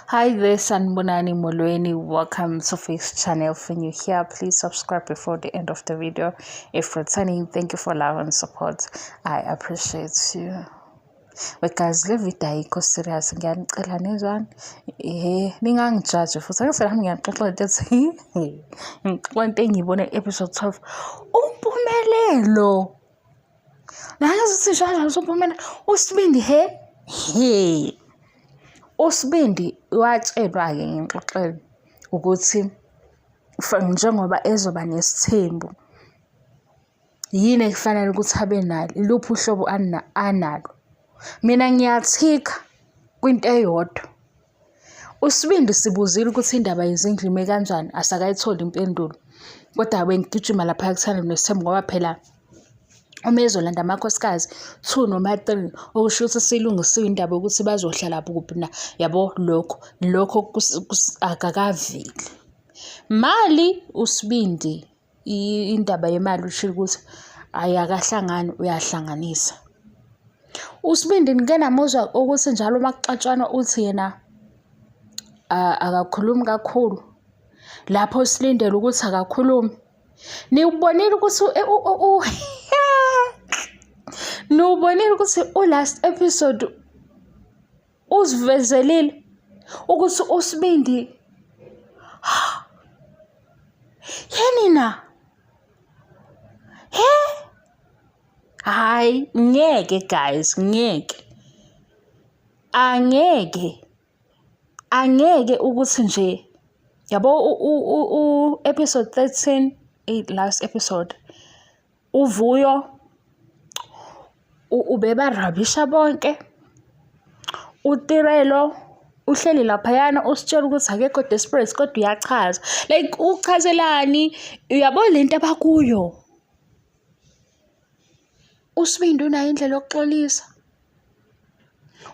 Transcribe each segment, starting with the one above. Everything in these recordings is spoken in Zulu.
Hi there, Sanbonani Molweni. Welcome to Face Channel. When you're here, please subscribe before the end of the video. If returning, thank you for love and support. I appreciate you. Because le video ayikho serious ngiyanicela nizwani ningangijudge futhi angiselami ngiyaxoxa ukuthi ngixoxa into engiyibone episode 12 umpumelelo la ngizothi shaya umphumelelo uSibindi he uSibindi watshelwa-ke ngixoxele ukuthi njengoba ezoba nesithembu yini ekufanele ukuthi abe nalo iluphi uhlobo analo. Mina ngiyathika kwinto eyodwa. uSibindi sibuzile ukuthi indaba yezindlu ime kanjani asakayitholi impendulo. Kodwa bengigijima lapha kuthana nesithembu ngoba phela uma ezolanda amakhosikazi 2 noma 3 okusho ukuthi silungisiwe indaba ukuthi bazohlala kuphi na yabo lokho akakaveli. Mali uSibindi indaba yemali ushilo ukuthi ayakahlangani uyahlanganisa. uSibindi ngike namuzwa ukuthi njalo makuxatshwana uthi yena akakhulumi kakhulu lapho silindele ukuthi akakhulumi. Niubonile ukuthi niubonile ukuthi last episode usivezelile ukuthi uSibindi yenina hayi ngeke guys angeke ukuthi nje yabo episode 13 last episode uVuyo ubeba rabisha bonke uTirelo uhleli laphayana usitshela ukuthi akekho desperate kodwa uyachaza like uchazelani uyabo lento abakuyo. uSibindi unayo indlela yokuxolisa.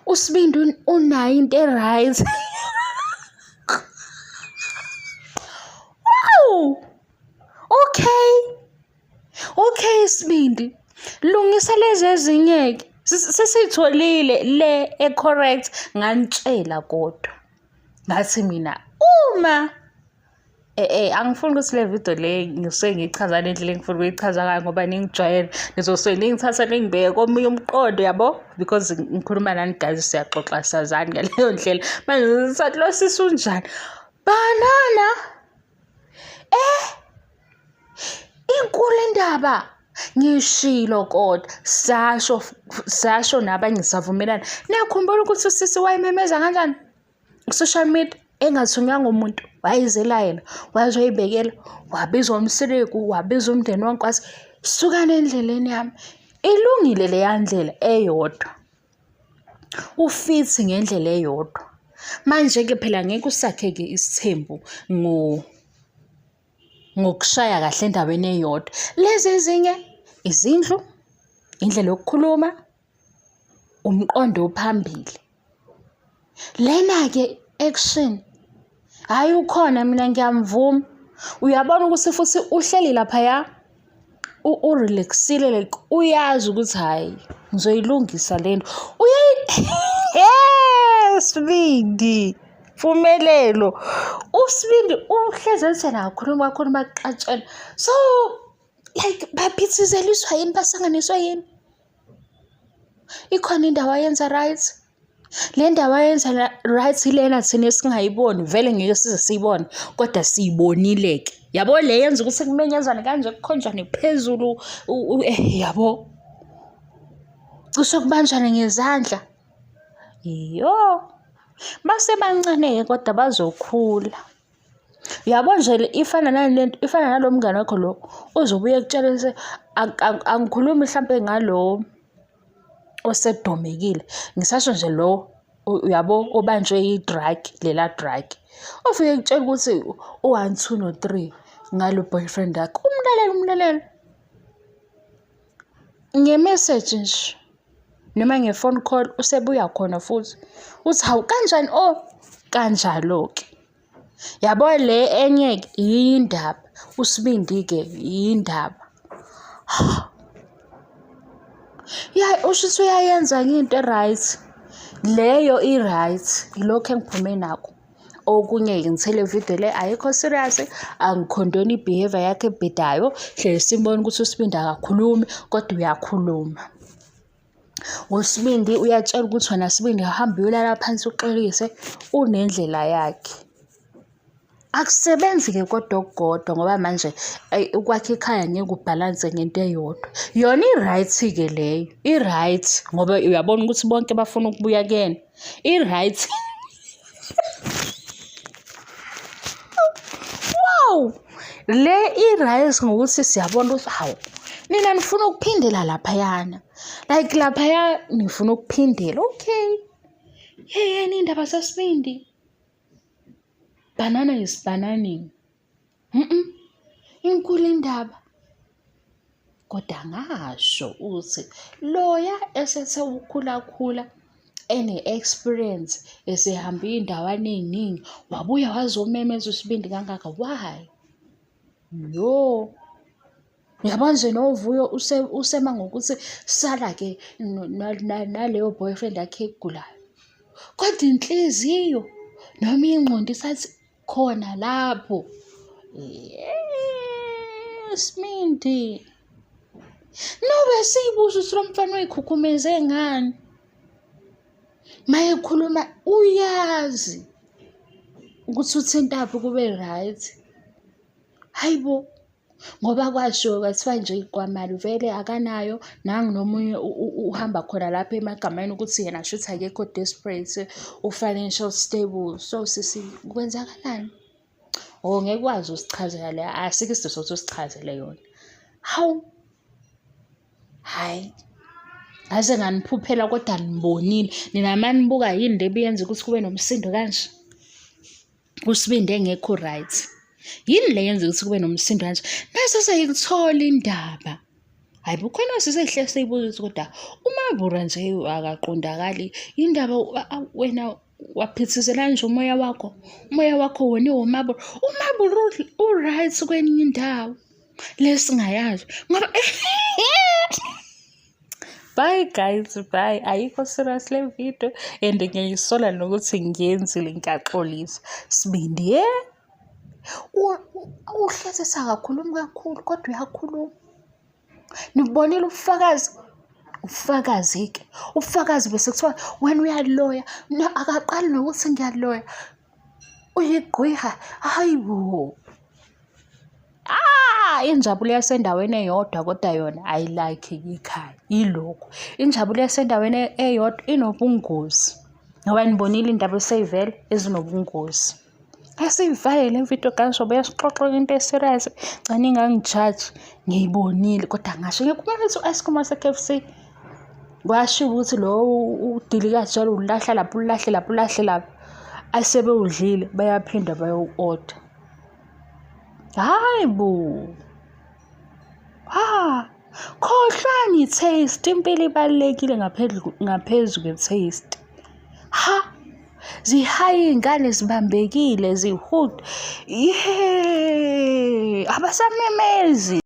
uSibindi unayo into right. Wow, okay Sibindi lungisa lezi ezinyeke sesitholile le correct nganitshela kodwa ngathi mina uma angifuni ukuthi le video le ngiyichaza nendlela engifuna ukuyichaza ngayo ngoba ningijwayele nizosuke ningithatha ningibeke komunye umqondo yabo because ngikhuluma nani guys siyaxoxa sazani ngaleyo ndlela manje ngisathi lo sisu njani banana inkulu indaba ngishilo kodwa sasho nabanye ngisavumelana. Niyakhumbula ukuthi usisi wayememeza kanjani social media engathunyanga umuntu wayizela yena wazoyibekela wabizwa umsiriku wabizwa umndeni wonke wathi sukana endleleni yami. Ilungile le yandlela eyodwa ufithi ngendlela eyodwa. Manje ke phela ngeke usakheke isithembu ngokushaya kahle endaweni eyodwa. Lezi ezinye izindlu indlela yokukhuluma umqondo ophambili lena ke action hayi ukhona mina ngiyamvuma. Uyabona ukuthi futhi uhleli lapha urelaxile like uyazi ukuthi hayi ngizoyilungisa lento Sibindi Mpumelelo. uSibindi uhlezi ethena kakhuluma kuqatshela so like baphithizeliswa yini basanganiswa yini. Ikhona indawo ayenza right. Le ndawo ayenza right ilena thina singayiboni vele ngeke size siyibone kodwa siyibonile-ke yabo le yenza ukuthi kumenyezane kanje kukhonjane phezulu yabo cishe kubanjane ngezandla basebancane kodwa bazokhula. Yabo nje ifana nalo mngane wakho lo uzobuye ekutshela angikhulumi mhlambe ngalo osedomekile ngisasho nje lo uyabo obanjwe idrug lela drug ofike ekutshela ukuthi u1 2 no 3 ngalo boyfriend yakhe umlalelo ngemessage nje noma ngefone call usebuya khona futhi uthi hawu kanjani kanjalo ke yabo le enye yindaba uSibindi ke yindaba usho uyayenza into right leyo i-right ilokho engiphume nakho Okunye-ke ngithele video le ayikho serious, angikhondoni i-behavior yakhe ebhedayo. Hlele simbone ukuthi uSibindi akakhulumi kodwa uyakhuluma. uSibindi uyatshela ukuthi wena Sibindi hamba uyolala phansi uxolise, unendlela yakhe. Akusebenzi-ke kodwa okukodwa ngoba manje ukwakha ikhaya ngeke ubhalanse ngento eyodwa. Yona i-right-ke leyo, i-right ngoba uyabona ukuthi bonke bafuna ukubuya kuyena. I-right. Wow! Le i-right ngokuthi siyabona ukuthi hawu, nina nifuna ukuphindela laphayana. Like laphaya nifuna ukuphindela. Okay. Yeyeni indaba zaSibindi. Banana is bananing. Inkulu indaba. Kodwa ngasho uthi loya esethe ukukhula ene-experience esehamba iy'ndawana ey'ningi wabuya wazomemeza uSibindi kangaka. Why? Yo. Uyabona nje noVuyo usema ngokuthi sala-ke naleyo boyfriend yakhe egulayo. Kodwa inhliziyo noma ingqondo isathi khona lapho. Sibindi. Nobe siyibuza ukuthi lo mfana uyikhukhumeze ngani. Mayekhuluma uyazi ukuthi uthintaphi kube right. Hayibo. Ngoba kwasho kwathiwa nje iGwamali vele akanayo nangu nomunye uhamba khona lapha emagameni ukuthi yena shuthi akekho desperate, financial stable. So sisi kwenzakalani? Ngeke wazi usichazela le, asike isidingo sokuthi usichazele yona. Hawu. Hayi. Aze nganiphuphela kodwa nibonile. Nina manibuka yini le biyenza ukuthi kube nomsindo kanje? uSibindi engekho right. Yini le yenza ukuthi kube nomsindo kanje? Mase sayithola indaba. Hayi bukhona sisehle siyibuza ukuthi kodwa uMabura nje akaqondakali. Indaba wena waphithizela nje umoya wakho. Umoya wakho wona uMabura. uMabura u-right kwenye indawo. Lesingayazi. Ngoba bye guys, bye. Ayikho serious le video and ngiyayisola nokuthi ngiyenzile ngiyaxolisa. Sibindi uhlezisa kakhulumi kakhulu kodwa uyakhuluma. Nibonile ubufakazi? Ubufakazi-ke. Ubufakazi bese kuthiwa wena uyaloya. Akaqali nokuthi ngiyaloya. Uyigqiha. Hayibo. Injabulo yasendaweni eyodwa kodwa yona ayilike ikhaya. Yilokho. Injabulo yasendaweni eyodwa inobungozi. Ngoba nibonile indaba eseyivele ezinobungozi. Asivale le video kanjalo bayasixoxa into eserious. Cha ningangijudge ngiyibonile kodwa ngasho ngikhuluma ukuthi u-ice cream wase-KFC kwasho ukuthi lo udili kanjalo ulahla lapho ulahle lapho ulahle lapho. Asebewudlile bayaphinda bayo-order. Hayibo. Khohlwani taste. Impilo ibalekile ngaphezu kwe-taste. Zihaye ingane zibambekile zihood. Abasamemezi.